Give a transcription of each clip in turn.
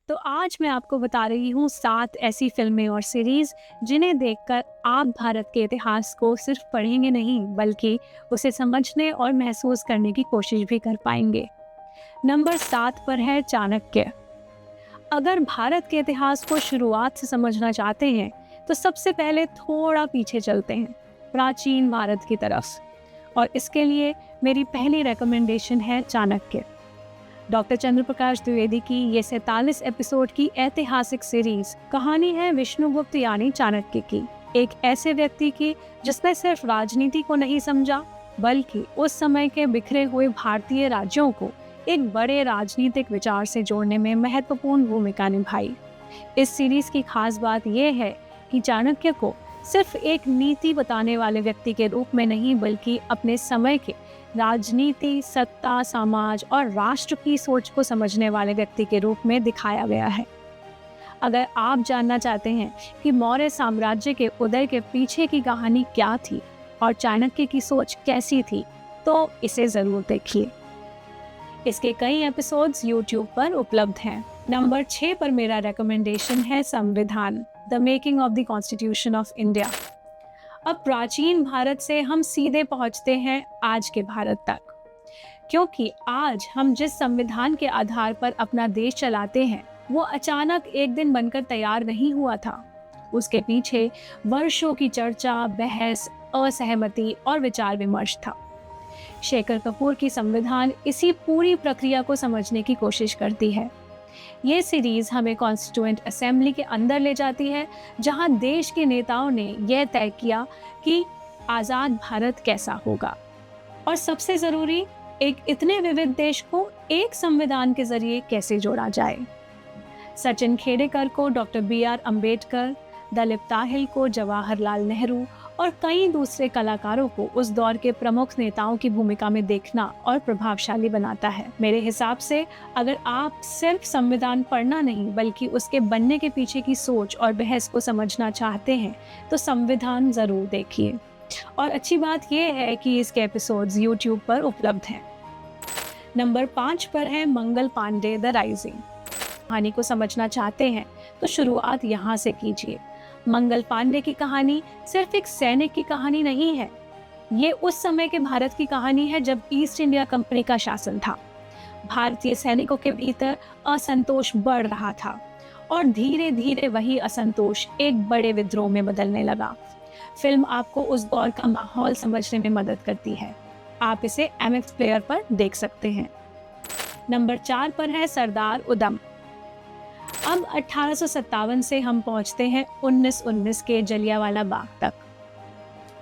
तो आज मैं आपको बता रही हूँ 7 ऐसी फिल्में और सीरीज जिन्हें देखकर आप भारत के इतिहास को सिर्फ पढ़ेंगे नहीं बल्कि उसे समझने और महसूस करने की कोशिश भी कर पाएंगे। नंबर 7 पर है चाणक्य। अगर भारत के इतिहास को शुरुआत से समझना चाहते हैं तो सबसे पहले थोड़ा पीछे चलते हैं, प्राचीन भारत की तरफ। और इसके लिए मेरी पहली रिकमेंडेशन है चाणक्य। डॉक्टर चंद्र प्रकाश द्विवेदी की ये 47 एपिसोड की ऐतिहासिक सीरीज कहानी है विष्णुगुप्त यानी चाणक्य की, एक ऐसे व्यक्ति की जिसने सिर्फ राजनीति को नहीं समझा बल्कि उस समय के बिखरे हुए भारतीय राज्यों को एक बड़े राजनीतिक विचार से जोड़ने में महत्वपूर्ण भूमिका निभाई। इस सीरीज की खास बात यह है कि चाणक्य को सिर्फ एक नीति बताने वाले व्यक्ति के रूप में नहीं बल्कि अपने समय के राजनीति, सत्ता, समाज और राष्ट्र की सोच को समझने वाले व्यक्ति के रूप में दिखाया गया है। अगर आप जानना चाहते हैं कि मौर्य साम्राज्य के उदय के पीछे की कहानी क्या थी और चाणक्य की सोच कैसी थी, तो इसे जरूर देखिए। इसके कई एपिसोड्स YouTube पर उपलब्ध हैं। नंबर 6 पर मेरा रिकमेंडेशन है संविधान, the making of the constitution of India. अब प्राचीन भारत से हम सीधे पहुंचते हैं आज के भारत तक, क्योंकि आज हम जिस संविधान के आधार पर अपना देश चलाते हैं वो अचानक एक दिन बनकर तैयार नहीं हुआ था। उसके पीछे वर्षों की चर्चा, बहस, असहमति और विचार विमर्श था। शेखर कपूर की संविधान इसी पूरी प्रक्रिया को समझने की कोशिश करती है। ये सीरीज हमें कॉन्स्टिट्यूएंट असेंबली के अंदर ले जाती है, जहां देश के नेताओं ने यह तय किया कि आज़ाद भारत कैसा होगा और सबसे ज़रूरी, एक इतने विविध देश को एक संविधान के जरिए कैसे जोड़ा जाए। सचिन खेडेकर को डॉक्टर BR अम्बेडकर, दलीप ताहिल को जवाहरलाल नेहरू और कई दूसरे कलाकारों को उस दौर के प्रमुख नेताओं की भूमिका में देखना और प्रभावशाली बनाता है। मेरे हिसाब से अगर आप सिर्फ संविधान पढ़ना नहीं बल्कि उसके बनने के पीछे की सोच और बहस को समझना चाहते हैं तो संविधान ज़रूर देखिए। और अच्छी बात यह है कि इसके एपिसोड्स YouTube पर उपलब्ध हैं। नंबर 5 पर है मंगल पांडे, द राइजिंग। कहानी को समझना चाहते हैं तो शुरुआत यहाँ से कीजिए। मंगल पांडे की कहानी सिर्फ एक सैनिक की कहानी नहीं है, ये उस समय के भारत की कहानी है जब ईस्ट इंडिया कंपनी का शासन था। भारतीय सैनिकों के भीतर असंतोष बढ़ रहा था और धीरे धीरे वही असंतोष एक बड़े विद्रोह में बदलने लगा। फिल्म आपको उस दौर का माहौल समझने में मदद करती है। आप इसे MX प्लेयर पर देख सकते हैं। नंबर 4 पर है सरदार उधम। अब 1857 से हम पहुंचते हैं 1919 के जलियांवाला बाग तक।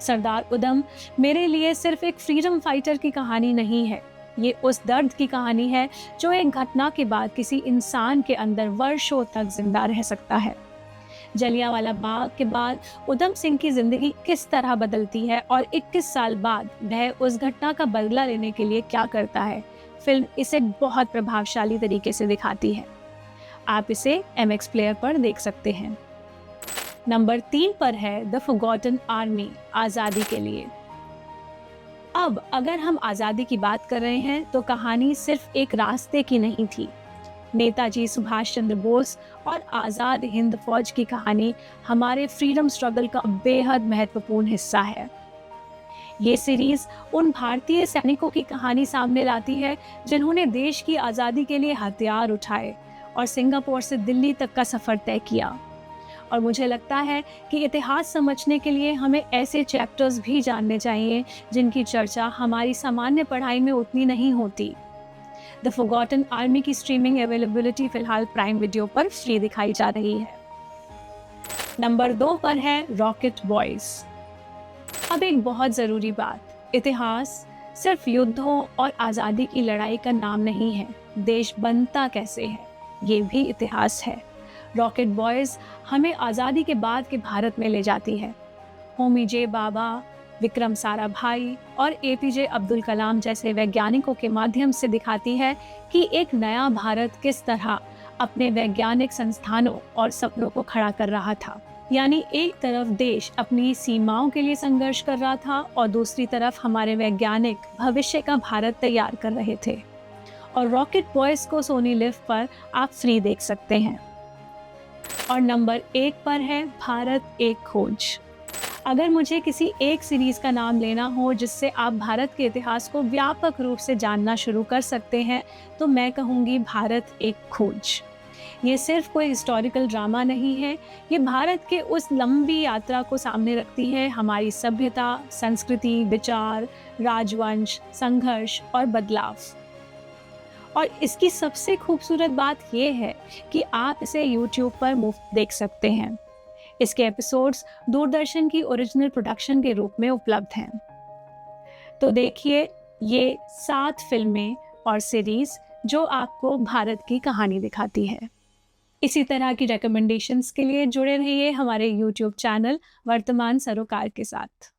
सरदार उधम मेरे लिए सिर्फ एक फ्रीडम फाइटर की कहानी नहीं है, ये उस दर्द की कहानी है जो एक घटना के बाद किसी इंसान के अंदर वर्षों तक जिंदा रह सकता है। जलियांवाला बाग के बाद उधम सिंह की जिंदगी किस तरह बदलती है और 21 साल बाद वह उस घटना का बदला लेने के लिए क्या करता है, फिल्म इसे बहुत प्रभावशाली तरीके से दिखाती है। आप इसे MX प्लेयर पर देख सकते हैं। नंबर 3 पर है द फॉरगॉटन आर्मी, आज़ादी के लिए। अब अगर हम आज़ादी की बात कर रहे हैं तो कहानी सिर्फ एक रास्ते की नहीं थी। नेताजी सुभाष चंद्र बोस और आज़ाद हिंद फौज की कहानी हमारे फ्रीडम स्ट्रगल का बेहद महत्वपूर्ण हिस्सा है। ये सीरीज उन भारतीय सैनिकों की कहानी सामने लाती है जिन्होंने देश की आज़ादी के लिए हथियार उठाए और सिंगापुर से दिल्ली तक का सफ़र तय किया। और मुझे लगता है कि इतिहास समझने के लिए हमें ऐसे चैप्टर्स भी जानने चाहिए जिनकी चर्चा हमारी सामान्य पढ़ाई में उतनी नहीं होती। द फॉरगॉटन आर्मी की स्ट्रीमिंग अवेलेबिलिटी फिलहाल प्राइम वीडियो पर फ्री दिखाई जा रही है। नंबर 2 पर है रॉकेट बॉयज़। अब एक बहुत ज़रूरी बात, इतिहास सिर्फ युद्धों और आज़ादी की लड़ाई का नाम नहीं है, देश बनता कैसे है ये भी इतिहास है। रॉकेट बॉयज़ हमें आज़ादी के बाद के भारत में ले जाती है। होमी जे बाबा, विक्रम साराभाई और APJ अब्दुल कलाम जैसे वैज्ञानिकों के माध्यम से दिखाती है कि एक नया भारत किस तरह अपने वैज्ञानिक संस्थानों और सपनों को खड़ा कर रहा था। यानी एक तरफ देश अपनी सीमाओं के लिए संघर्ष कर रहा था और दूसरी तरफ हमारे वैज्ञानिक भविष्य का भारत तैयार कर रहे थे। और रॉकेट बॉयज़ को सोनी लिव पर आप फ्री देख सकते हैं। और नंबर 1 पर है भारत एक खोज। अगर मुझे किसी एक सीरीज़ का नाम लेना हो जिससे आप भारत के इतिहास को व्यापक रूप से जानना शुरू कर सकते हैं, तो मैं कहूँगी भारत एक खोज। ये सिर्फ कोई हिस्टोरिकल ड्रामा नहीं है, ये भारत के उस लंबी यात्रा को सामने रखती है, हमारी सभ्यता, संस्कृति, विचार, राजवंश, संघर्ष और बदलाव। और इसकी सबसे खूबसूरत बात ये है कि आप इसे यूट्यूब पर मुफ्त देख सकते हैं। इसके एपिसोड्स दूरदर्शन की ओरिजिनल प्रोडक्शन के रूप में उपलब्ध हैं। तो देखिए ये 7 फिल्में और सीरीज़ जो आपको भारत की कहानी दिखाती है। इसी तरह की रिकमेंडेशंस के लिए जुड़े रहिए हमारे यूट्यूब चैनल वर्तमान सरोकार के साथ।